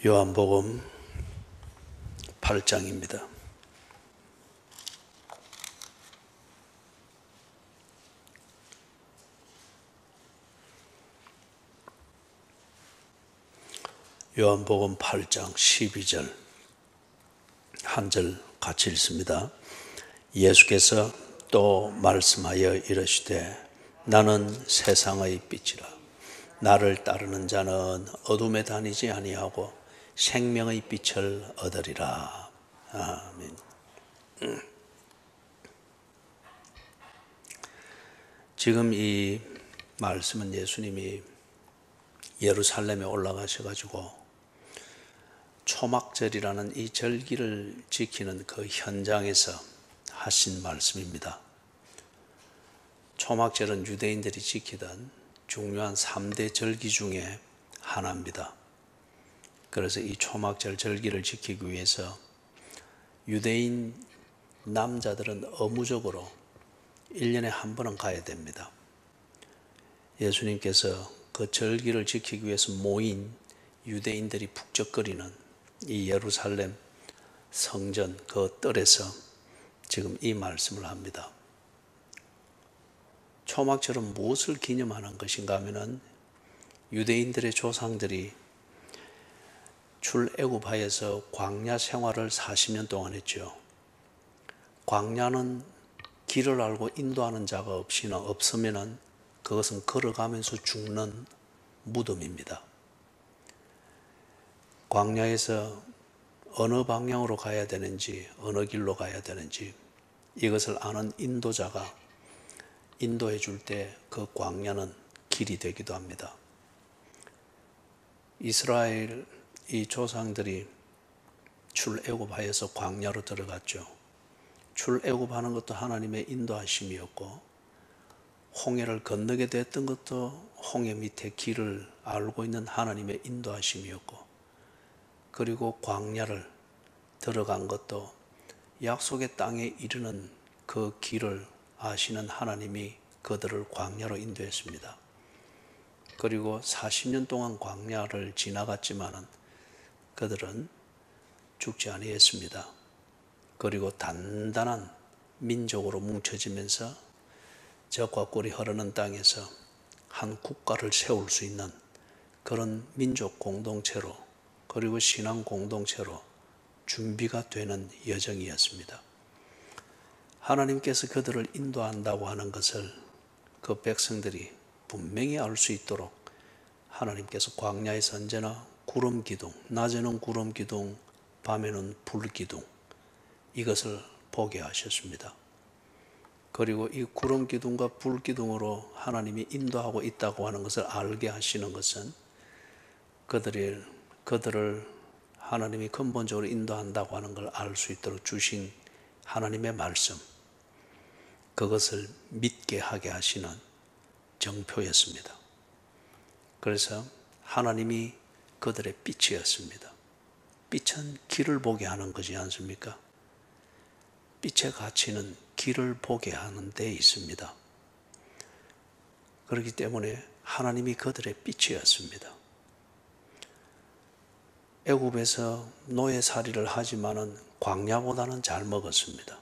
요한복음 8장입니다. 요한복음 8장 12절 한 절 같이 읽습니다. 예수께서 또 말씀하여 이르시되 나는 세상의 빛이라. 나를 따르는 자는 어둠에 다니지 아니하고 생명의 빛을 얻으리라. 아멘. 지금 이 말씀은 예수님이 예루살렘에 올라가셔가지고 초막절이라는 이 절기를 지키는 그 현장에서 하신 말씀입니다. 초막절은 유대인들이 지키던 중요한 3대 절기 중에 하나입니다. 그래서 이 초막절 절기를 지키기 위해서 유대인 남자들은 의무적으로 1년에 한 번은 가야 됩니다. 예수님께서 그 절기를 지키기 위해서 모인 유대인들이 북적거리는 이 예루살렘 성전 그 뜰에서 지금 이 말씀을 합니다. 초막절은 무엇을 기념하는 것인가 하면은 유대인들의 조상들이 출애굽하여서 광야 생활을 40년 동안 했죠. 광야는 길을 알고 인도하는 자가 없으면은 그것은 걸어가면서 죽는 무덤입니다. 광야에서 어느 방향으로 가야 되는지, 어느 길로 가야 되는지 이것을 아는 인도자가 인도해 줄 때 그 광야는 길이 되기도 합니다. 이스라엘 이 조상들이 출애굽하여서 광야로 들어갔죠. 출애굽하는 것도 하나님의 인도하심이었고 홍해를 건너게 됐던 것도 홍해 밑에 길을 알고 있는 하나님의 인도하심이었고, 그리고 광야를 들어간 것도 약속의 땅에 이르는 그 길을 아시는 하나님이 그들을 광야로 인도했습니다. 그리고 40년 동안 광야를 지나갔지만은 그들은 죽지 아니했습니다. 그리고 단단한 민족으로 뭉쳐지면서 젖과 꿀이 흐르는 땅에서 한 국가를 세울 수 있는 그런 민족 공동체로, 그리고 신앙 공동체로 준비가 되는 여정이었습니다. 하나님께서 그들을 인도한다고 하는 것을 그 백성들이 분명히 알 수 있도록 하나님께서 광야에서 언제나 구름 기둥, 낮에는 구름 기둥, 밤에는 불 기둥, 이것을 보게 하셨습니다. 그리고 이 구름 기둥과 불 기둥으로 하나님이 인도하고 있다고 하는 것을 알게 하시는 것은 그들을 하나님이 근본적으로 인도한다고 하는 걸 알 수 있도록 주신 하나님의 말씀, 그것을 믿게 하게 하시는 정표였습니다. 그래서 하나님이 그들의 빛이었습니다. 빛은 길을 보게 하는 것이지 않습니까? 빛의 가치는 길을 보게 하는 데 있습니다. 그렇기 때문에 하나님이 그들의 빛이었습니다. 애굽에서 노예살이를 하지만은 광야보다는 잘 먹었습니다.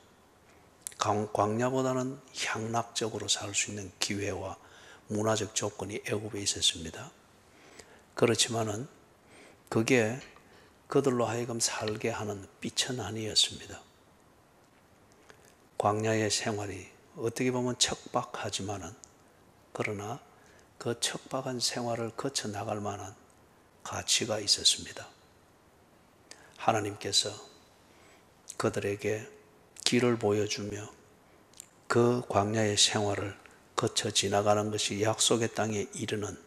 광야보다는 향락적으로 살 수 있는 기회와 문화적 조건이 애굽에 있었습니다. 그렇지만은 그게 그들로 하여금 살게 하는 빛은 아니었습니다. 광야의 생활이 어떻게 보면 척박하지만은, 그러나 그 척박한 생활을 거쳐 나갈 만한 가치가 있었습니다. 하나님께서 그들에게 길을 보여주며 그 광야의 생활을 거쳐 지나가는 것이 약속의 땅에 이르는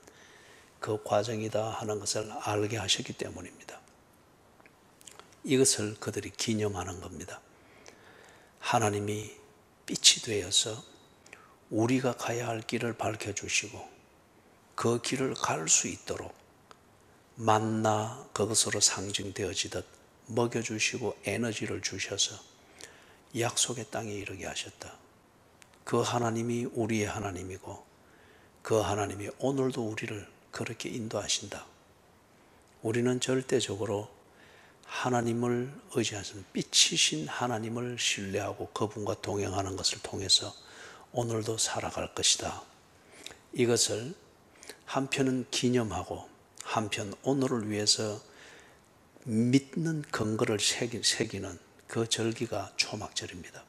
그 과정이다 하는 것을 알게 하셨기 때문입니다. 이것을 그들이 기념하는 겁니다. 하나님이 빛이 되어서 우리가 가야 할 길을 밝혀주시고 그 길을 갈 수 있도록 만나 그것으로 상징되어지듯 먹여주시고 에너지를 주셔서 약속의 땅에 이르게 하셨다. 그 하나님이 우리의 하나님이고 그 하나님이 오늘도 우리를 그렇게 인도하신다. 우리는 절대적으로 하나님을 의지하시는 빛이신 하나님을 신뢰하고 그분과 동행하는 것을 통해서 오늘도 살아갈 것이다. 이것을 한편은 기념하고 한편 오늘을 위해서 믿는 근거를 새기는 그 절기가 초막절입니다.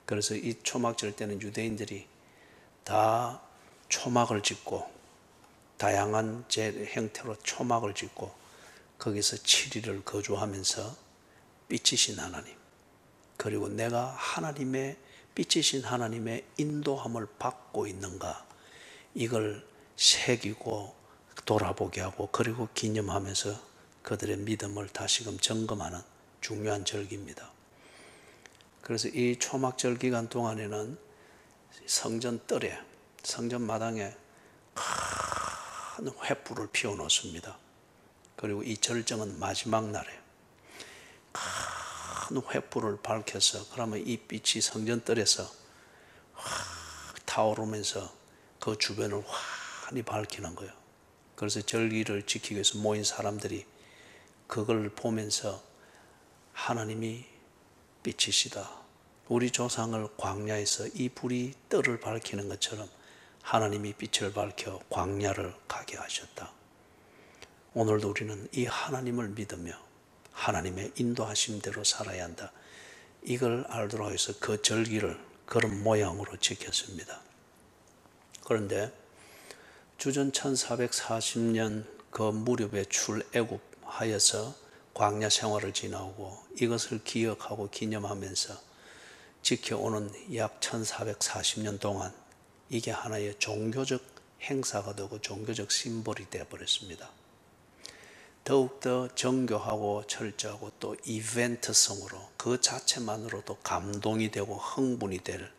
그래서 이 초막절 때는 유대인들이 다 초막을 짓고 다양한 형태로 초막을 짓고 거기서 7일을 거주하면서 빛이신 하나님, 그리고 내가 하나님의 빛이신 하나님의 인도함을 받고 있는가, 이걸 새기고 돌아보게 하고 그리고 기념하면서 그들의 믿음을 다시금 점검하는 중요한 절기입니다. 그래서 이 초막절 기간 동안에는 성전 뜰에, 성전 마당에 큰 횃불을 피워 놓습니다. 그리고 이 절정은 마지막 날에 큰 횃불을 밝혀서, 그러면 이 빛이 성전 뜰에서 타오르면서 그 주변을 환히 밝히는 거예요. 그래서 절기를 지키기 위해서 모인 사람들이 그걸 보면서 하나님이 빛이시다, 우리 조상을 광야에서 이 불이 뜰을 밝히는 것처럼 하나님이 빛을 밝혀 광야를 가게 하셨다. 오늘도 우리는 이 하나님을 믿으며 하나님의 인도하심대로 살아야 한다. 이걸 알도록 해서 그 절기를 그런 모양으로 지켰습니다. 그런데 주전 1440년 그 무렵에 출애굽하여서 광야 생활을 지나오고 이것을 기억하고 기념하면서 지켜오는 약 1440년 동안 이게 하나의 종교적 행사가 되고 종교적 심볼이 되어버렸습니다. 더욱더 정교하고 철저하고 또 이벤트성으로 그 자체만으로도 감동이 되고 흥분이 될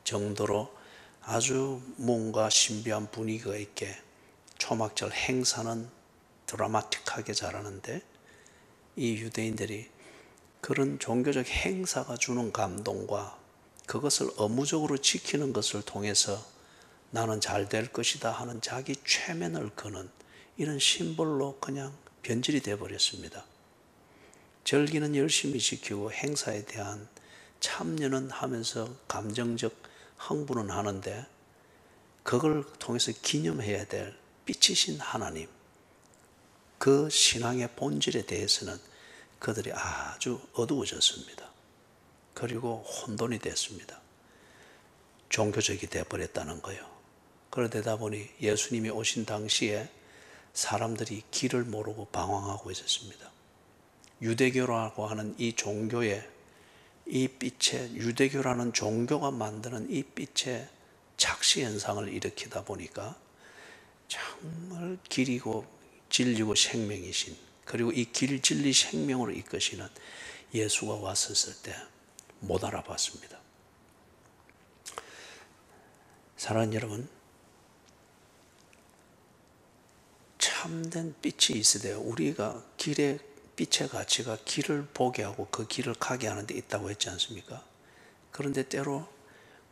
정도로 아주 뭔가 신비한 분위기가 있게 초막절 행사는 드라마틱하게 잘하는데, 이 유대인들이 그런 종교적 행사가 주는 감동과 그것을 의무적으로 지키는 것을 통해서 나는 잘 될 것이다 하는 자기 최면을 거는 이런 심볼로 그냥 변질이 되어버렸습니다. 절기는 열심히 지키고 행사에 대한 참여는 하면서 감정적 흥분은 하는데, 그걸 통해서 기념해야 될 빛이신 하나님, 그 신앙의 본질에 대해서는 그들이 아주 어두워졌습니다. 그리고 혼돈이 됐습니다. 종교적이 되어버렸다는 거예요. 그러다 보니 예수님이 오신 당시에 사람들이 길을 모르고 방황하고 있었습니다. 유대교라고 하는 이 종교에, 이 빛의, 유대교라는 종교가 만드는 이 빛의 착시 현상을 일으키다 보니까 정말 길이고 진리고 생명이신, 그리고 이 길, 진리, 생명으로 이끄시는 예수가 왔었을 때 못 알아봤습니다. 사랑하는 여러분, 참된 빛이 있어야 돼요. 우리가 길의 빛의 가치가 길을 보게 하고 그 길을 가게 하는 데 있다고 했지 않습니까? 그런데 때로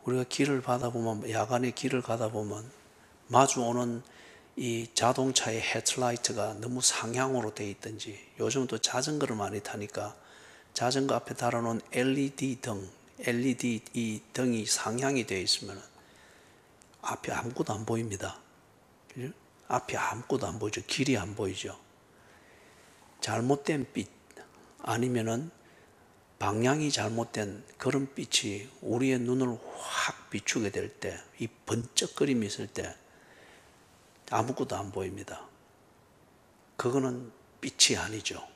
우리가 길을 가다 보면, 야간에 길을 가다 보면 마주오는 이 자동차의 헤드라이트가 너무 상향으로 되어 있든지, 요즘 또 자전거를 많이 타니까 자전거 앞에 달아놓은 LED 이 등이 상향이 되어 있으면 앞에 아무것도 안 보입니다. 그죠? 앞에 아무것도 안 보이죠. 길이 안 보이죠. 잘못된 빛, 아니면은 방향이 잘못된 그런 빛이 우리의 눈을 확 비추게 될 때, 이 번쩍거림이 있을 때 아무것도 안 보입니다. 그거는 빛이 아니죠.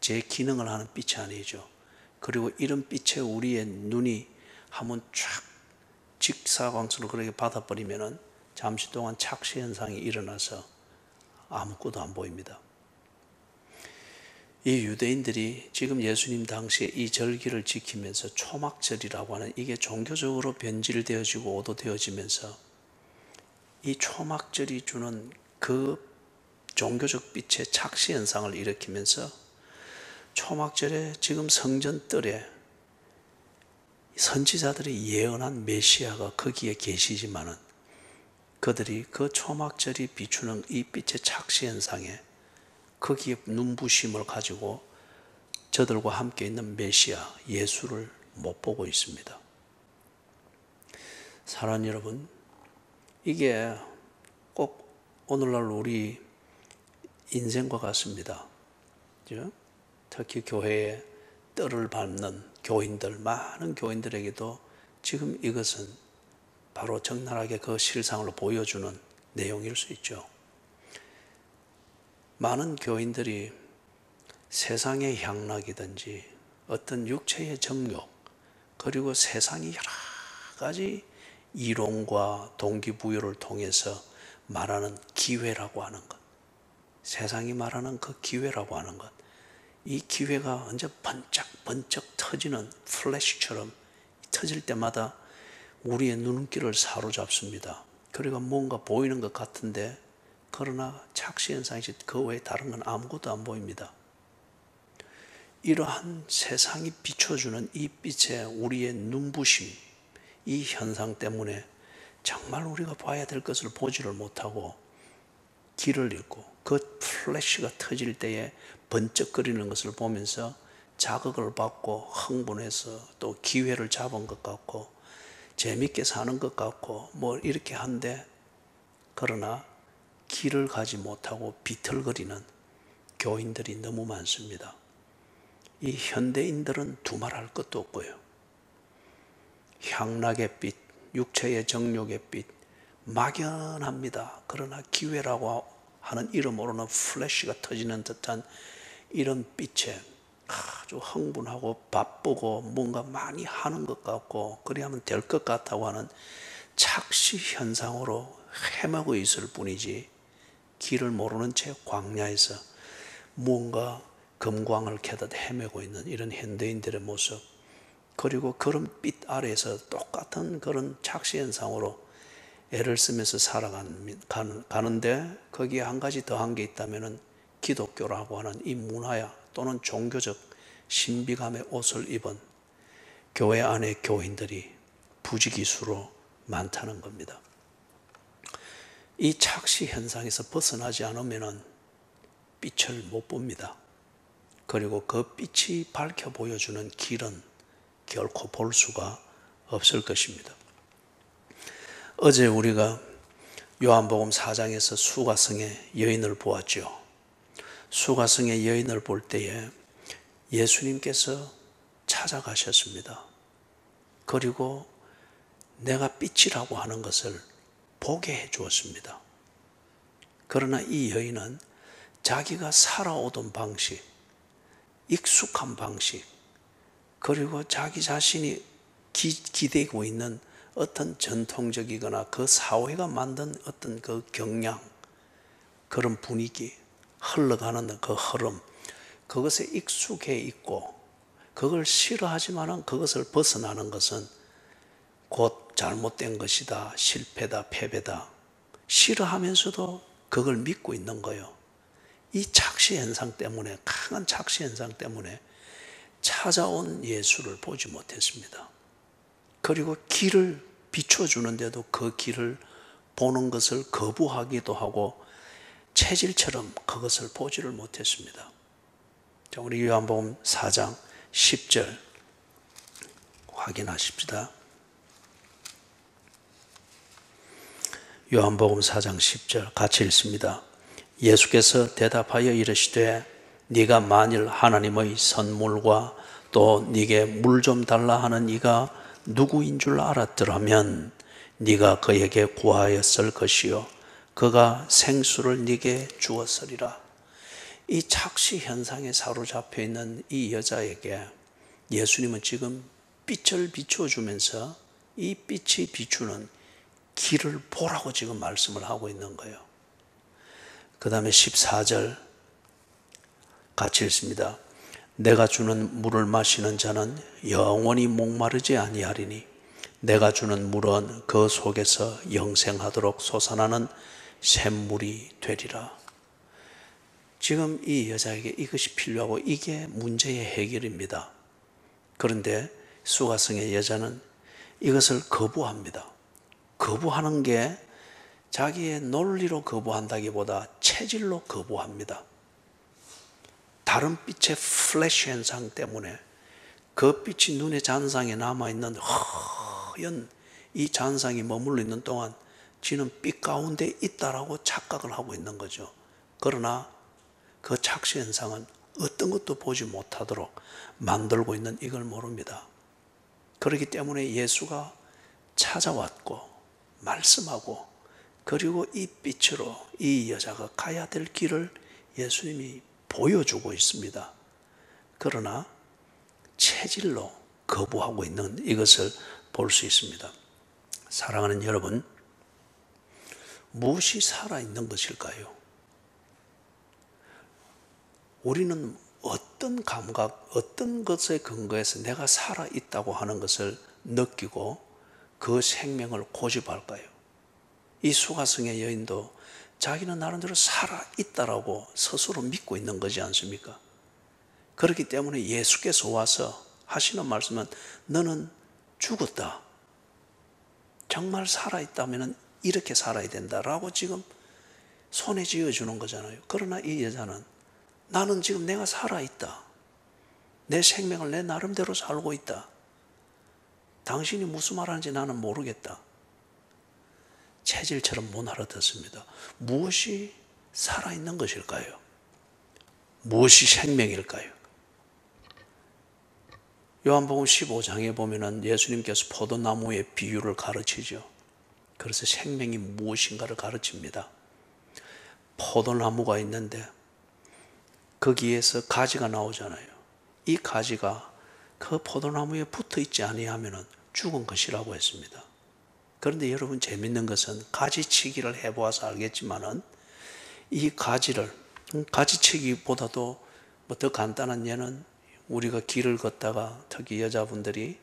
제 기능을 하는 빛이 아니죠. 그리고 이런 빛에 우리의 눈이 한번 쫙 직사광선을 그렇게 받아버리면은 잠시 동안 착시 현상이 일어나서 아무것도 안 보입니다. 이 유대인들이 지금 예수님 당시에 이 절기를 지키면서 초막절이라고 하는 이게 종교적으로 변질되어지고 오도되어지면서 이 초막절이 주는 그 종교적 빛의 착시 현상을 일으키면서 초막절에 지금 성전 뜰에 선지자들이 예언한 메시아가 거기에 계시지만은 그들이 그 초막절이 비추는 이 빛의 착시 현상에 거기에 눈부심을 가지고 저들과 함께 있는 메시아 예수를 못 보고 있습니다. 사랑하는 여러분, 이게 꼭 오늘날 우리 인생과 같습니다. 특히 교회에 뜰을 밟는 교인들, 많은 교인들에게도 지금 이것은 바로 적나라하게 그 실상을 보여주는 내용일 수 있죠. 많은 교인들이 세상의 향락이든지 어떤 육체의 정욕, 그리고 세상이 여러 가지 이론과 동기부여를 통해서 말하는 기회라고 하는 것, 세상이 말하는 그 기회라고 하는 것, 이 기회가 언제 번쩍번쩍 터지는 플래시처럼 터질 때마다 우리의 눈길을 사로잡습니다. 그리고 뭔가 보이는 것 같은데, 그러나 착시현상이지 그 외에 다른 건 아무것도 안 보입니다. 이러한 세상이 비춰주는 이 빛에 우리의 눈부심, 이 현상 때문에 정말 우리가 봐야 될 것을 보지를 못하고 길을 잃고, 그 플래시가 터질 때에 번쩍거리는 것을 보면서 자극을 받고 흥분해서 또 기회를 잡은 것 같고 재밌게 사는 것 같고 뭐 이렇게 한데, 그러나 길을 가지 못하고 비틀거리는 교인들이 너무 많습니다. 이 현대인들은 두말할 것도 없고요. 향락의 빛, 육체의 정욕의 빛, 막연합니다. 그러나 기회라고 하는 이름으로는 플래시가 터지는 듯한 이런 빛에 아주 흥분하고 바쁘고 뭔가 많이 하는 것 같고 그래야만 될 것 같다고 하는 착시 현상으로 헤매고 있을 뿐이지, 길을 모르는 채 광야에서 뭔가 금광을 캐듯 헤매고 있는 이런 현대인들의 모습, 그리고 그런 빛 아래에서 똑같은 그런 착시 현상으로 애를 쓰면서 살아가는데, 거기에 한 가지 더한 게 있다면 기독교라고 하는 이 문화야 또는 종교적 신비감의 옷을 입은 교회 안의 교인들이 부지기수로 많다는 겁니다. 이 착시 현상에서 벗어나지 않으면 빛을 못 봅니다. 그리고 그 빛이 밝혀 보여주는 길은 결코 볼 수가 없을 것입니다. 어제 우리가 요한복음 4장에서 수가성의 여인을 보았죠. 수가성의 여인을 볼 때에 예수님께서 찾아가셨습니다. 그리고 내가 빛이라고 하는 것을 보게 해 주었습니다. 그러나 이 여인은 자기가 살아오던 방식, 익숙한 방식, 그리고 자기 자신이 기대고 있는 어떤 전통적이거나 그 사회가 만든 어떤 그 경향, 그런 분위기, 흘러가는 그 흐름, 그것에 익숙해 있고 그걸 싫어하지만 그것을 벗어나는 것은 곧 잘못된 것이다, 실패다, 패배다, 싫어하면서도 그걸 믿고 있는 거예요. 이 착시 현상 때문에, 강한 착시 현상 때문에 찾아온 예수를 보지 못했습니다. 그리고 길을 비춰주는데도 그 길을 보는 것을 거부하기도 하고 체질처럼 그것을 보지를 못했습니다. 자, 우리 요한복음 4장 10절 확인하십시다. 요한복음 4장 10절 같이 읽습니다. 예수께서 대답하여 이르시되 네가 만일 하나님의 선물과 또 네게 물 좀 달라 하는 이가 누구인 줄 알았더라면 네가 그에게 구하였을 것이요 그가 생수를 네게 주었으리라. 이 착시 현상에 사로잡혀 있는 이 여자에게 예수님은 지금 빛을 비춰주면서 이 빛이 비추는 길을 보라고 지금 말씀을 하고 있는 거예요. 그 다음에 14절 같이 읽습니다. 내가 주는 물을 마시는 자는 영원히 목마르지 아니하리니 내가 주는 물은 그 속에서 영생하도록 솟아나는 샘물이 되리라. 지금 이 여자에게 이것이 필요하고 이게 문제의 해결입니다. 그런데 수가성의 여자는 이것을 거부합니다. 거부하는 게 자기의 논리로 거부한다기보다 체질로 거부합니다. 다른 빛의 플래시 현상 때문에 그 빛이 눈의 잔상에 남아있는 허연 이 잔상이 머물러 있는 동안 지는 빛 가운데 있다라고 착각을 하고 있는 거죠. 그러나 그 착시 현상은 어떤 것도 보지 못하도록 만들고 있는 이걸 모릅니다. 그렇기 때문에 예수가 찾아왔고 말씀하고 그리고 이 빛으로 이 여자가 가야 될 길을 예수님이 보여주고 있습니다. 그러나 체질로 거부하고 있는 이것을 볼 수 있습니다. 사랑하는 여러분, 무엇이 살아있는 것일까요? 우리는 어떤 감각, 어떤 것에 근거해서 내가 살아있다고 하는 것을 느끼고 그 생명을 고집할까요? 이 수가성의 여인도 자기는 나름대로 살아있다라고 스스로 믿고 있는 거지 않습니까? 그렇기 때문에 예수께서 와서 하시는 말씀은 너는 죽었다. 정말 살아있다면 이렇게 살아야 된다라고 지금 손에 쥐어주는 거잖아요. 그러나 이 여자는 나는 지금 내가 살아있다. 내 생명을 내 나름대로 살고 있다. 당신이 무슨 말하는지 나는 모르겠다. 체질처럼 못 알아듣습니다. 무엇이 살아있는 것일까요? 무엇이 생명일까요? 요한복음 15장에 보면은 예수님께서 포도나무의 비유를 가르치죠. 그래서 생명이 무엇인가를 가르칩니다. 포도나무가 있는데 거기에서 가지가 나오잖아요. 이 가지가 그 포도나무에 붙어 있지 아니하면 죽은 것이라고 했습니다. 그런데 여러분 재밌는 것은 가지치기를 해보아서 알겠지만은 이 가지를 가지치기보다도 뭐 더 간단한 예는 우리가 길을 걷다가 특히 여자분들이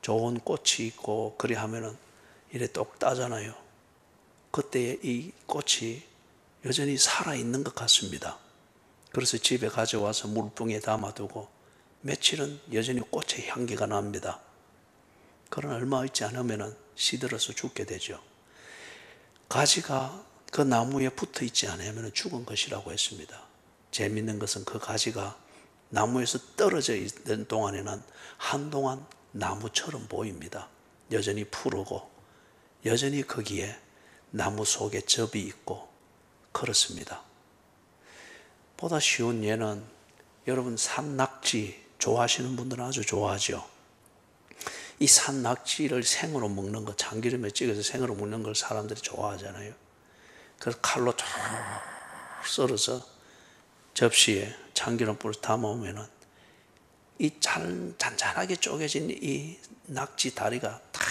좋은 꽃이 있고 그리 하면은 이래 똑 따잖아요. 그때 이 꽃이 여전히 살아있는 것 같습니다. 그래서 집에 가져와서 물병에 담아두고 며칠은 여전히 꽃의 향기가 납니다. 그러나 얼마 있지 않으면 시들어서 죽게 되죠. 가지가 그 나무에 붙어 있지 않으면 죽은 것이라고 했습니다. 재밌는 것은 그 가지가 나무에서 떨어져 있는 동안에는 한동안 나무처럼 보입니다. 여전히 푸르고 여전히 거기에 나무 속에 접이 있고 그렇습니다. 보다 쉬운 예는 여러분 산낙지 좋아하시는 분들은 아주 좋아하죠. 이 산낙지를 생으로 먹는 거, 참기름에 찍어서 생으로 먹는 걸 사람들이 좋아하잖아요. 그래서 칼로 쫙 썰어서 접시에 참기름 뿌려서 담아오면은 이 잔잔하게 쪼개진 이 낙지 다리가 다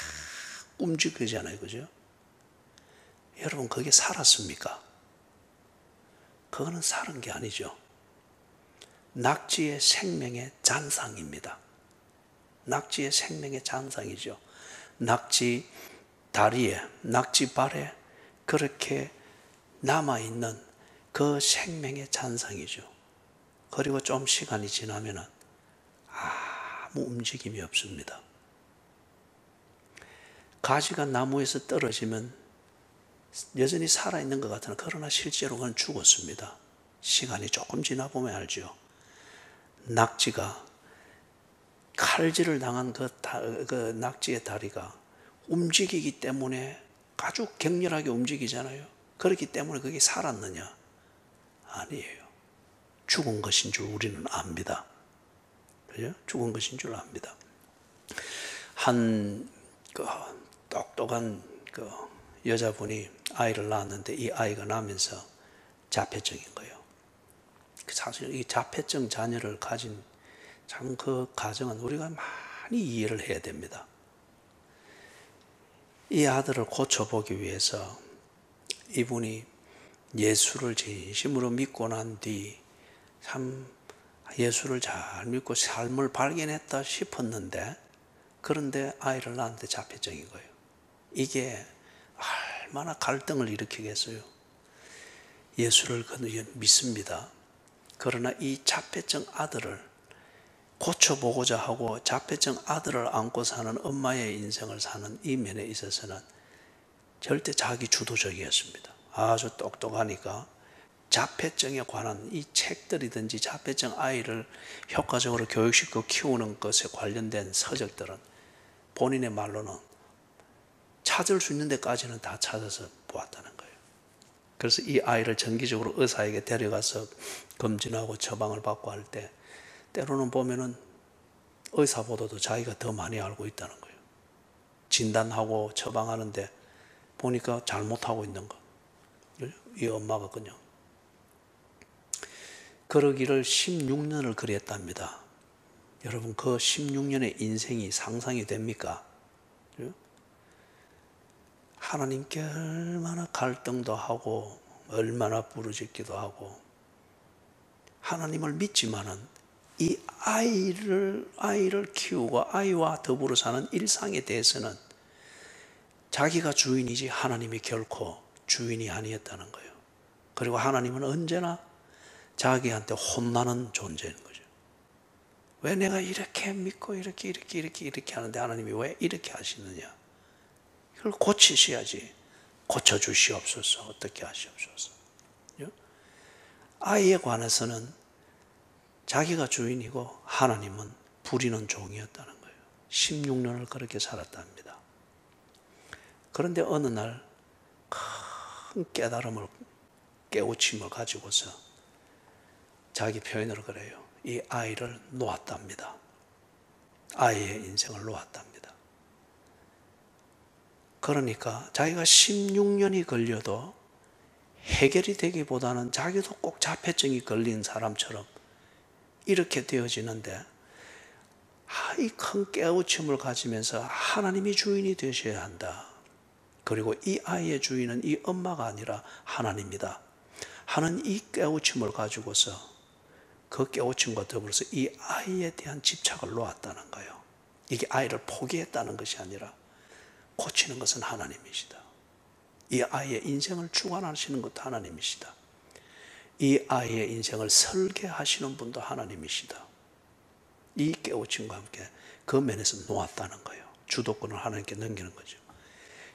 움직이잖아요. 그죠? 여러분, 그게 살았습니까? 그거는 살은 게 아니죠. 낙지의 생명의 잔상입니다. 낙지의 생명의 잔상이죠. 낙지 다리에, 낙지 발에 그렇게 남아있는 그 생명의 잔상이죠. 그리고 좀 시간이 지나면 아무 움직임이 없습니다. 가지가 나무에서 떨어지면 여전히 살아있는 것 같으나 그러나 실제로 그건 죽었습니다. 시간이 조금 지나보면 알죠. 낙지가 칼질을 당한 그 낙지의 다리가 움직이기 때문에 아주 격렬하게 움직이잖아요. 그렇기 때문에 그게 살았느냐? 아니에요. 죽은 것인 줄 우리는 압니다. 그죠? 죽은 것인 줄 압니다. 한 똑똑한 여자분이 아이를 낳았는데 이 아이가 나면서 자폐증인 거예요. 사실 이 자폐증 자녀를 가진 참 그 가정은 우리가 많이 이해를 해야 됩니다. 이 아들을 고쳐보기 위해서 이분이 예수를 진심으로 믿고 난 뒤 참 예수를 잘 믿고 삶을 발견했다 싶었는데 그런데 아이를 낳았는데 자폐증인 거예요. 이게 얼마나 갈등을 일으키겠어요. 예수를 믿습니다. 그러나 이 자폐증 아들을 고쳐보고자 하고 자폐증 아들을 안고 사는 엄마의 인생을 사는 이 면에 있어서는 절대 자기 주도적이었습니다. 아주 똑똑하니까 자폐증에 관한 이 책들이든지 자폐증 아이를 효과적으로 교육시키고 키우는 것에 관련된 서적들은 본인의 말로는 찾을 수 있는 데까지는 다 찾아서 보았다는 거예요. 그래서 이 아이를 정기적으로 의사에게 데려가서 검진하고 처방을 받고 할 때 때로는 보면은 의사보다도 자기가 더 많이 알고 있다는 거예요. 진단하고 처방하는데 보니까 잘못하고 있는 거. 이 엄마가 그냥 그러기를 16년을 그랬답니다. 여러분, 그 16년의 인생이 상상이 됩니까? 하나님께 얼마나 갈등도 하고 얼마나 부르짖기도 하고 하나님을 믿지만은 이 아이를 키우고 아이와 더불어 사는 일상에 대해서는 자기가 주인이지 하나님이 결코 주인이 아니었다는 거예요. 그리고 하나님은 언제나 자기한테 혼나는 존재인 거죠. 왜 내가 이렇게 믿고 이렇게 하는데 하나님이 왜 이렇게 하시느냐? 이걸 고치셔야지. 고쳐주시옵소서. 어떻게 하시옵소서. 아이에 관해서는 자기가 주인이고 하나님은 부리는 종이었다는 거예요. 16년을 그렇게 살았답니다. 그런데 어느 날 큰 깨달음을, 깨우침을 가지고서 자기 표현으로 그래요. 이 아이를 놓았답니다. 아이의 인생을 놓았답니다. 그러니까 자기가 16년이 걸려도 해결이 되기보다는 자기도 꼭 자폐증이 걸린 사람처럼 이렇게 되어지는데 이 큰 깨우침을 가지면서 하나님이 주인이 되셔야 한다. 그리고 이 아이의 주인은 이 엄마가 아니라 하나님이다 하는 이 깨우침을 가지고서 그 깨우침과 더불어서 이 아이에 대한 집착을 놓았다는 거예요. 이게 아이를 포기했다는 것이 아니라 고치는 것은 하나님이시다. 이 아이의 인생을 주관하시는 것도 하나님이시다. 이 아이의 인생을 설계하시는 분도 하나님이시다. 이 깨우침과 함께 그 면에서 놓았다는 거예요. 주도권을 하나님께 넘기는 거죠.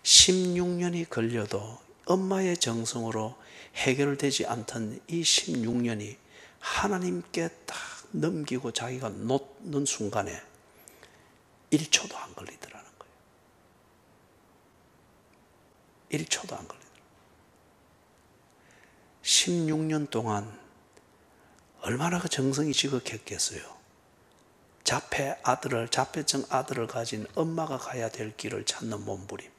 16년이 걸려도 엄마의 정성으로 해결되지 않던 이 16년이 하나님께 딱 넘기고 자기가 놓는 순간에 1초도 안 걸리더라는 거예요. 1초도 안 걸리더라고요. 16년 동안 얼마나 그 정성이 지극했겠어요. 자폐증 아들을 가진 엄마가 가야 될 길을 찾는 몸부림.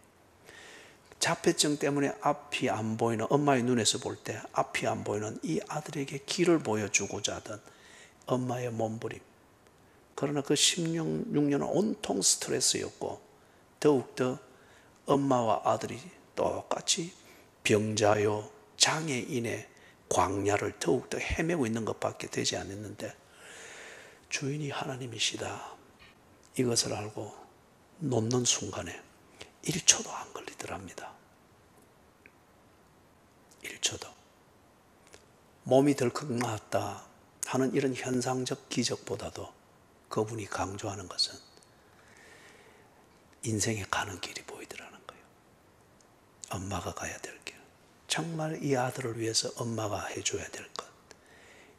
자폐증 때문에 앞이 안 보이는, 엄마의 눈에서 볼 때 앞이 안 보이는 이 아들에게 길을 보여주고자 하던 엄마의 몸부림. 그러나 그 16년은 온통 스트레스였고 더욱더 엄마와 아들이 똑같이 병자요 장애인의 광야를 더욱더 헤매고 있는 것밖에 되지 않았는데 주인이 하나님이시다. 이것을 알고 놓는 순간에 1초도 안 걸리더랍니다. 1초도. 몸이 덜컥 나았다 하는 이런 현상적 기적보다도 그분이 강조하는 것은 인생에 가는 길이 보이더라는 거예요. 엄마가 가야 될 길. 정말 이 아들을 위해서 엄마가 해줘야 될 것.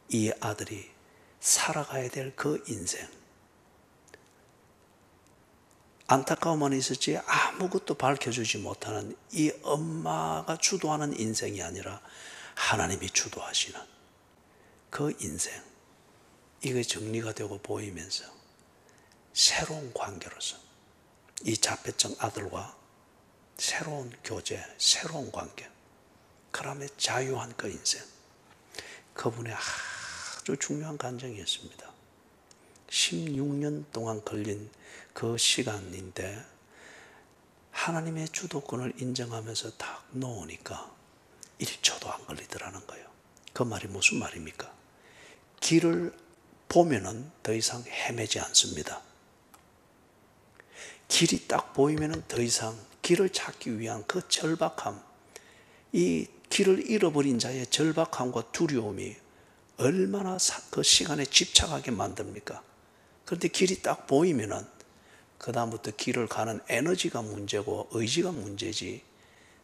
이 아들이 살아가야 될 그 인생. 안타까움만 있었지 아무것도 밝혀주지 못하는 이 엄마가 주도하는 인생이 아니라 하나님이 주도하시는 그 인생. 이게 정리가 되고 보이면서 새로운 관계로서 이 자폐증 아들과 새로운 교제, 새로운 관계, 그다음에 자유한 그 인생. 그분의 아주 중요한 간증이었습니다. 16년 동안 걸린 그 시간인데 하나님의 주도권을 인정하면서 딱 놓으니까 1초도 안 걸리더라는 거예요. 그 말이 무슨 말입니까? 길을 보면은 더 이상 헤매지 않습니다. 길이 딱 보이면은 더 이상 길을 찾기 위한 그 절박함, 이 길을 잃어버린 자의 절박함과 두려움이 얼마나 그 시간에 집착하게 만듭니까? 그런데 길이 딱 보이면은 그 다음부터 길을 가는 에너지가 문제고 의지가 문제지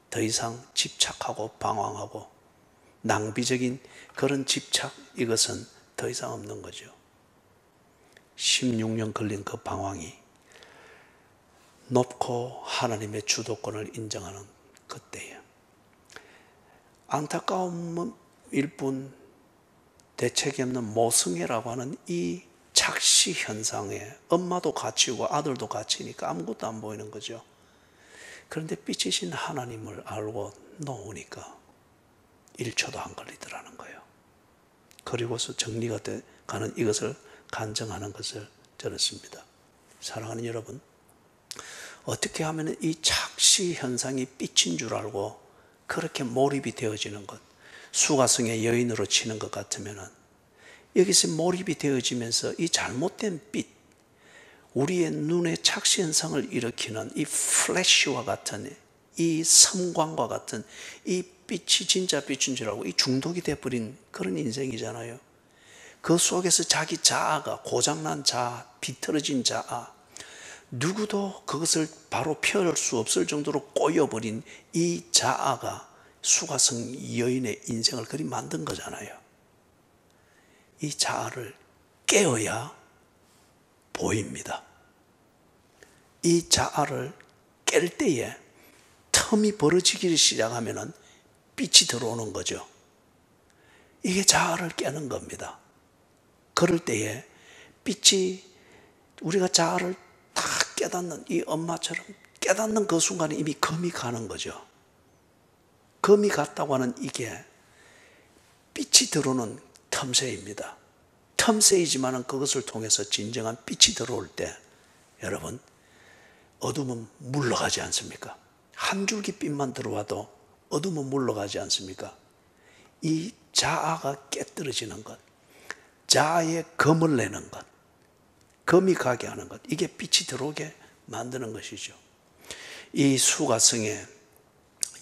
더 이상 집착하고 방황하고 낭비적인 그런 집착, 이것은 더 이상 없는 거죠. 16년 걸린 그 방황이 높고 하나님의 주도권을 인정하는 그때에 안타까움일 뿐 대책이 없는 모성애라고 하는 이 착시 현상에 엄마도 갇히고 아들도 갇히니까 아무것도 안 보이는 거죠. 그런데 빛이신 하나님을 알고 놓으니까 1초도 안 걸리더라는 거예요. 그리고서 정리가 가는 이것을 간증하는 것을 들었습니다. 사랑하는 여러분, 어떻게 하면 이 착시 현상이 빛인 줄 알고 그렇게 몰입이 되어지는 것, 수가성의 여인으로 치는 것 같으면 여기서 몰입이 되어지면서 이 잘못된 빛, 우리의 눈의 착시 현상을 일으키는 이 플래시와 같은, 이 섬광과 같은 이 빛이 진짜 빛인 줄 알고 이 중독이 되어버린 그런 인생이잖아요. 그 속에서 자기 자아가, 고장난 자아, 비틀어진 자아, 누구도 그것을 바로 펴을 수 없을 정도로 꼬여버린 이 자아가 수가성 여인의 인생을 그리 만든 거잖아요. 이 자아를 깨어야 보입니다. 이 자아를 깰 때에 틈이 벌어지기 시작하면 빛이 들어오는 거죠. 이게 자아를 깨는 겁니다. 그럴 때에 빛이, 우리가 자아를 다 깨닫는, 이 엄마처럼 깨닫는 그 순간에 이미 검이 가는 거죠. 검이 갔다고 하는 이게 빛이 들어오는 틈새입니다. 틈새이지만 그것을 통해서 진정한 빛이 들어올 때 여러분, 어둠은 물러가지 않습니까? 한 줄기 빛만 들어와도 어둠은 물러가지 않습니까? 이 자아가 깨뜨려지는 것, 자아의 검을 내는 것, 검이 가게 하는 것, 이게 빛이 들어오게 만드는 것이죠. 이 수가성의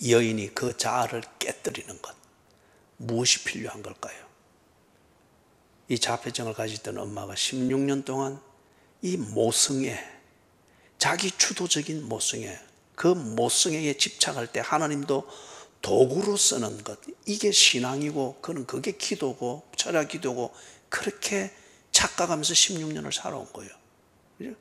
여인이 그 자아를 깨뜨리는 것, 무엇이 필요한 걸까요? 이 자폐증을 가지던 엄마가 16년 동안 이 모성애, 자기 주도적인 모성애, 그 모성애에 집착할 때 하나님도 도구로 쓰는 것, 이게 신앙이고 그는 그게 기도고 철야 기도고 그렇게 착각하면서 16년을 살아온 거예요. 그죠?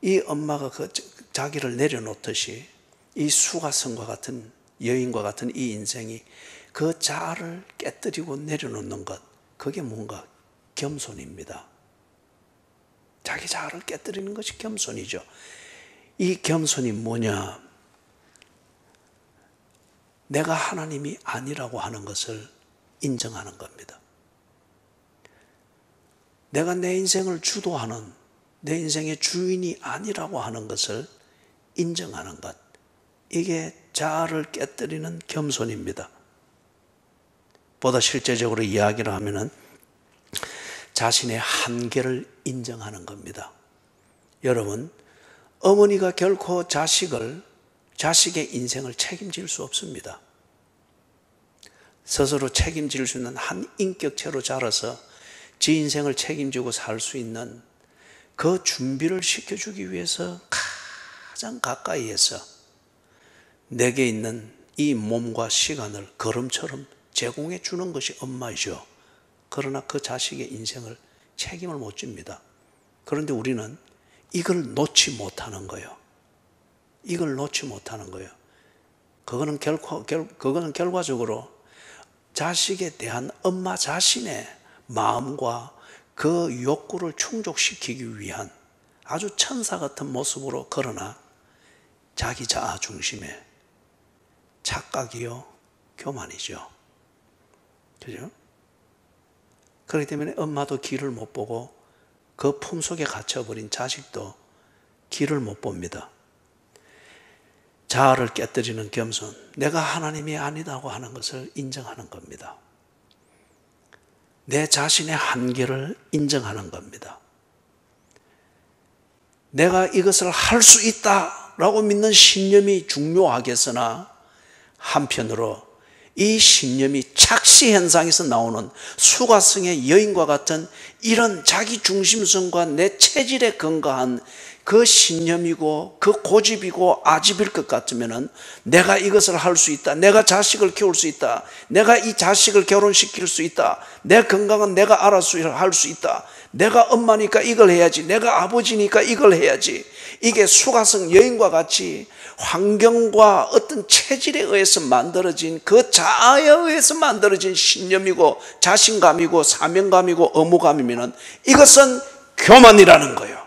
이 엄마가 그 자기를 내려놓듯이 이 수가성과 같은 여인과 같은 이 인생이 그 자아를 깨뜨리고 내려놓는 것, 그게 뭔가 겸손입니다. 자기 자아를 깨뜨리는 것이 겸손이죠. 이 겸손이 뭐냐? 내가 하나님이 아니라고 하는 것을 인정하는 겁니다. 내가 내 인생을 주도하는, 내 인생의 주인이 아니라고 하는 것을 인정하는 것, 이게 자아를 깨뜨리는 겸손입니다. 보다 실제적으로 이야기를 하면은 자신의 한계를 인정하는 겁니다. 여러분, 어머니가 결코 자식의 인생을 책임질 수 없습니다. 스스로 책임질 수 있는 한 인격체로 자라서 지 인생을 책임지고 살 수 있는 그 준비를 시켜주기 위해서 가장 가까이에서 내게 있는 이 몸과 시간을 걸음처럼 제공해 주는 것이 엄마이죠. 그러나 그 자식의 인생을 책임을 못 집니다. 그런데 우리는 이걸 놓지 못하는 거예요. 이걸 놓지 못하는 거예요. 그거는 결과적으로 자식에 대한 엄마 자신의 마음과 그 욕구를 충족시키기 위한 아주 천사 같은 모습으로, 그러나 자기 자아 중심의 착각이요 교만이죠. 그죠? 그렇기 때문에 엄마도 길을 못 보고 그 품속에 갇혀버린 자식도 길을 못 봅니다. 자아를 깨뜨리는 겸손, 내가 하나님이 아니다고 하는 것을 인정하는 겁니다. 내 자신의 한계를 인정하는 겁니다. 내가 이것을 할 수 있다라고 믿는 신념이 중요하겠으나 한편으로 이 신념이 착시 현상에서 나오는 수가성의 여인과 같은 이런 자기 중심성과 내 체질에 근거한 그 신념이고 그 고집이고 아집일 것 같으면은 내가 이것을 할 수 있다, 내가 자식을 키울 수 있다, 내가 이 자식을 결혼시킬 수 있다, 내 건강은 내가 알아서 할 수 있다, 내가 엄마니까 이걸 해야지, 내가 아버지니까 이걸 해야지. 이게 수가성 여인과 같이 환경과 어떤 체질에 의해서 만들어진, 그 자아에 의해서 만들어진 신념이고 자신감이고 사명감이고 의무감이면 이것은 교만이라는 거예요.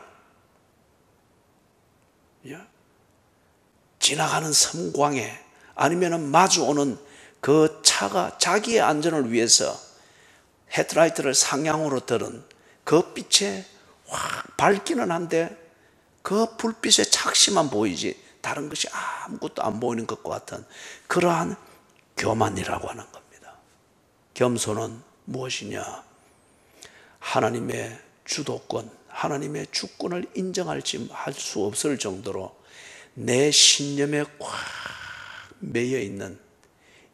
지나가는 섬광에 아니면 마주오는 그 차가 자기의 안전을 위해서 헤드라이트를 상향으로 들은 그 빛에 확 밝기는 한데 그 불빛의 착시만 보이지 다른 것이 아무것도 안 보이는 것과 같은 그러한 교만이라고 하는 겁니다. 겸손은 무엇이냐? 하나님의 주도권, 하나님의 주권을 인정할 수 없을 정도로 내 신념에 꽉 매여 있는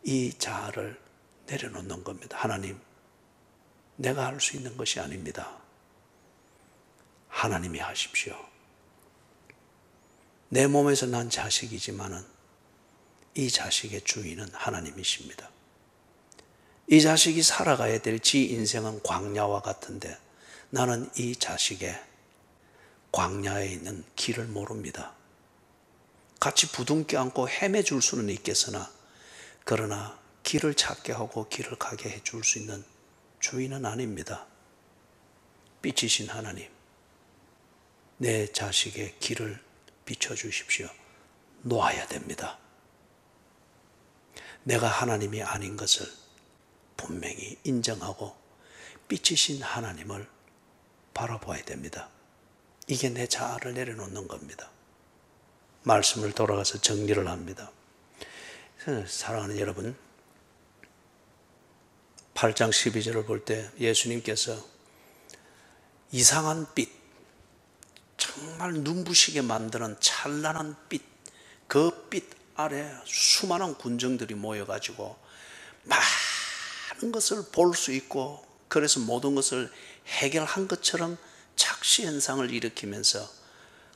이 자아를 내려놓는 겁니다. 하나님, 내가 할 수 있는 것이 아닙니다. 하나님이 하십시오. 내 몸에서 난 자식이지만은 이 자식의 주인은 하나님이십니다. 이 자식이 살아가야 될 지 인생은 광야와 같은데 나는 이 자식의 광야에 있는 길을 모릅니다. 같이 부둥켜 안고 헤매줄 수는 있겠으나 그러나 길을 찾게 하고 길을 가게 해줄 수 있는 주인은 아닙니다. 빛이신 하나님, 내 자식의 길을 비춰주십시오. 놓아야 됩니다. 내가 하나님이 아닌 것을 분명히 인정하고 빛이신 하나님을 바라봐야 됩니다. 이게 내 자아를 내려놓는 겁니다. 말씀을 돌아가서 정리를 합니다. 사랑하는 여러분, 8장 12절을 볼 때 예수님께서 이상한 빛, 정말 눈부시게 만드는 찬란한 빛, 그 빛 아래 수많은 군정들이 모여가지고 많은 것을 볼 수 있고 그래서 모든 것을 해결한 것처럼 착시 현상을 일으키면서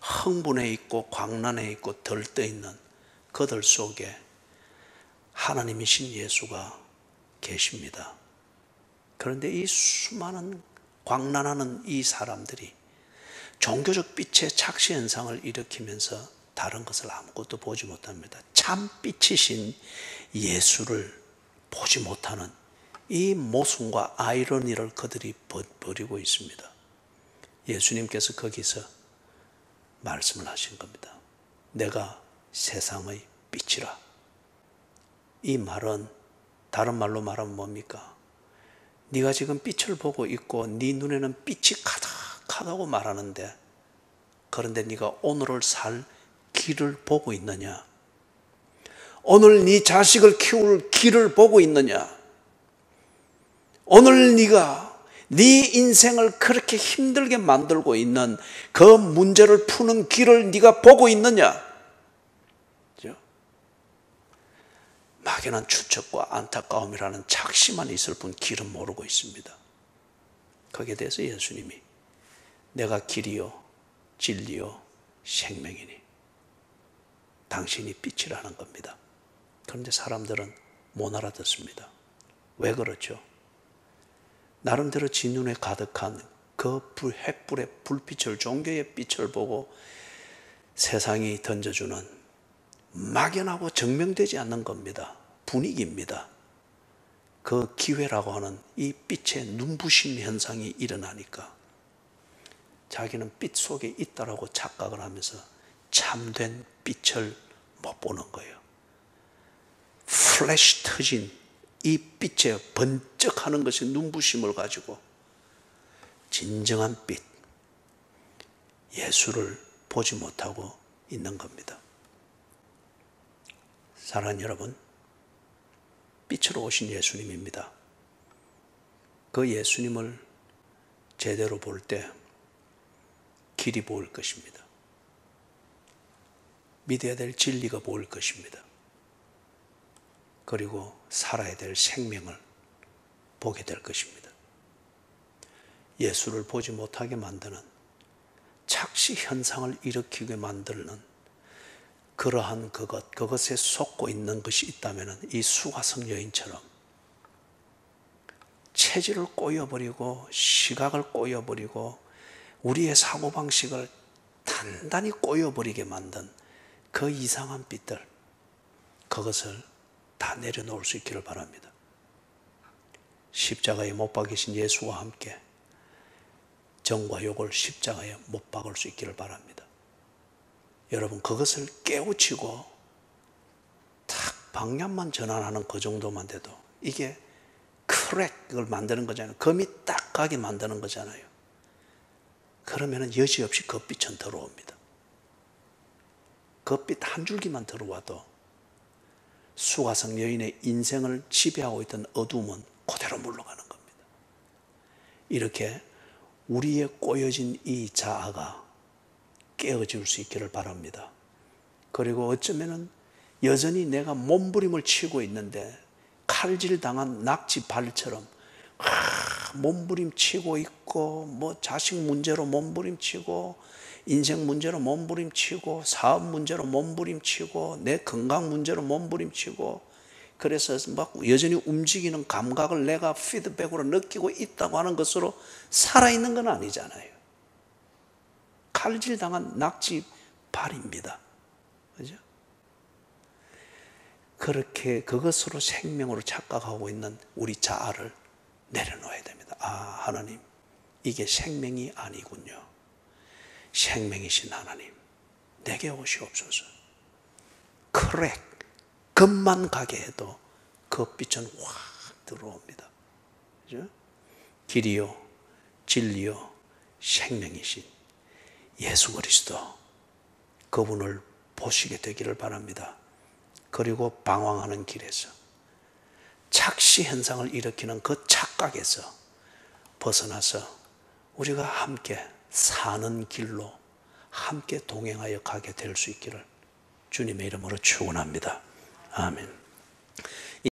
흥분해 있고 광란해 있고 들떠 있는 그들 속에 하나님이신 예수가 계십니다. 그런데 이 수많은 광란하는 이 사람들이 종교적 빛의 착시 현상을 일으키면서 다른 것을 아무것도 보지 못합니다. 참 빛이신 예수를 보지 못하는 이 모순과 아이러니를 그들이 벌이고 있습니다. 예수님께서 거기서 말씀을 하신 겁니다. 내가 세상의 빛이라. 이 말은 다른 말로 말하면 뭡니까? 네가 지금 빛을 보고 있고 네 눈에는 빛이 가득하다고 말하는데 그런데 네가 오늘을 살 길을 보고 있느냐? 오늘 네 자식을 키울 길을 보고 있느냐? 오늘 네가 네 인생을 그렇게 힘들게 만들고 있는 그 문제를 푸는 길을 네가 보고 있느냐? 막연한 추측과 안타까움이라는 착시만 있을 뿐 길은 모르고 있습니다. 거기에 대해서 예수님이 내가 길이요 진리요 생명이니 당신이 빛이라는 겁니다. 그런데 사람들은 못 알아듣습니다. 왜 그렇죠? 나름대로 지 눈에 가득한 그 횃불의 불빛을, 종교의 빛을 보고 세상이 던져주는 막연하고 증명되지 않는 겁니다. 분위기입니다. 그 기회라고 하는 이 빛의 눈부심 현상이 일어나니까 자기는 빛 속에 있다라고 착각을 하면서 참된 빛을 못 보는 거예요. 플래시 터진 이 빛에 번쩍하는 것이 눈부심을 가지고 진정한 빛, 예수를 보지 못하고 있는 겁니다. 사랑하는 여러분, 빛으로 오신 예수님입니다. 그 예수님을 제대로 볼 때 길이 보일 것입니다. 믿어야 될 진리가 보일 것입니다. 그리고 살아야 될 생명을 보게 될 것입니다. 예수를 보지 못하게 만드는 착시 현상을 일으키게 만드는 그러한 그것에 속고 있는 것이 있다면 이 수가성 여인처럼 체질을 꼬여버리고 시각을 꼬여버리고 우리의 사고방식을 단단히 꼬여버리게 만든 그 이상한 빛들, 그것을 다 내려놓을 수 있기를 바랍니다. 십자가에 못 박이신 예수와 함께 정과 욕을 십자가에 못 박을 수 있기를 바랍니다. 여러분, 그것을 깨우치고 딱 방향만 전환하는 그 정도만 돼도 이게 크랙을 만드는 거잖아요. 검이 딱 가게 만드는 거잖아요. 그러면 여지없이 겉빛은 들어옵니다. 겉빛 한 줄기만 들어와도 수가성 여인의 인생을 지배하고 있던 어둠은 그대로 물러가는 겁니다. 이렇게 우리의 꼬여진 이 자아가 깨어질 수 있기를 바랍니다. 그리고 어쩌면 여전히 내가 몸부림을 치고 있는데 칼질 당한 낙지 발처럼 몸부림치고 있고, 뭐 자식 문제로 몸부림치고, 인생 문제로 몸부림치고, 사업 문제로 몸부림치고, 내 건강 문제로 몸부림치고, 그래서 막 여전히 움직이는 감각을 내가 피드백으로 느끼고 있다고 하는 것으로 살아있는 건 아니잖아요. 칼질 당한 낙지 발입니다. 그죠? 그렇게 그것으로 생명으로 착각하고 있는 우리 자아를 내려놓아야 됩니다. 아, 하나님, 이게 생명이 아니군요. 생명이신 하나님, 내게 오시옵소서. 크랙, 겁만 가게 해도 그 빛은 확 들어옵니다. 그죠? 길이요, 진리요, 생명이신 예수 그리스도, 그분을 보시게 되기를 바랍니다. 그리고 방황하는 길에서 착시 현상을 일으키는 그 착각에서 벗어나서 우리가 함께 사는 길로 함께 동행하여 가게 될 수 있기를 주님의 이름으로 축원합니다. 아멘.